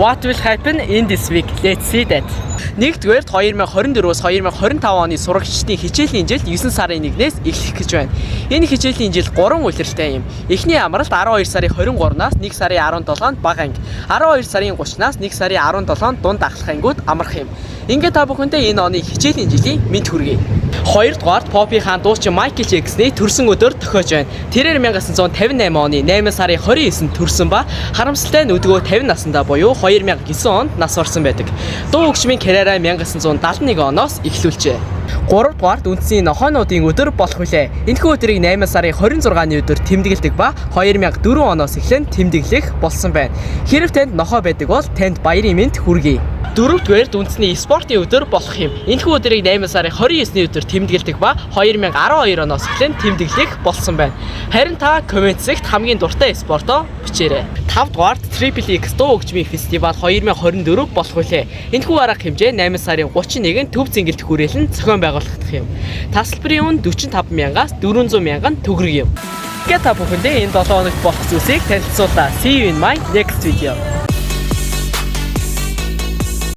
What will happen in this week? Let's see that. Нэгдүгээр 2024-өөс 2025 оны сурагчдын хичээлийн жил 9 сарын 1-ээс эхлэх гэж байна. Энэ хичээлийн жил 3 улиралтай юм. Эхний амралт 12 сарын 23-наас 1 сарын 17-нд бага анги, 12 сарын 30-наас 1 сарын 17-нд дунд ахлах ангиуд амрах юм. Ингээд та бүхэндээ энэ оны хичээлийн жилийн мэд хүргэе. Хоёрдугаарт Poppy хаан дуучин Michael Jackson-ы төрсөн өдөр тохиож байна. Тэрээр 1958 оны 8 сарын 29-нд төрсөн ба харамсалтай нь өдгөө 50 наснда буюу 2009 онд нас барсан байдаг. Дуу хөгжмийн карьераа 1971 оноос эхлүүлжээ. 3-дугаарт үндэсний нохойнуудын өдөр болох үлээ. Энэхүү өдрийг 8 сарын 26-ны өдөр тэмдэглэдэг ба 2004 оноос эхлэн тэмдэглэх болсон байна. Хэрэв танд нохой байдаг бол танд баярын мэнд хүргэе. 4-дүгээрт үндэсний спортын өдөр болох юм. Энэхүү өдрийг 8 сарын 29-ны өдөр тэмдэглэдэг ба 2012 оноос эхлэн тэмдэглэх болсон байна. Харин та коммент зэгт хамгийн дуртай спортоо бичээрэй. 5-дугаарт Triple X дуу хөгжмийн фестивал 2024 болох үлээ. Энэхүү арга хэмжээ 8 сарын 31-нд Төв Цэнгэлд хүрээлэн зохион байгуулагдах юм. Тасалбарын үн 45,000-аас 400,000 төгрөг юм. Гэт та бүхэндээ энэ 7 хоногт болох зүйлсийг танилцууллаа. See you in my next video.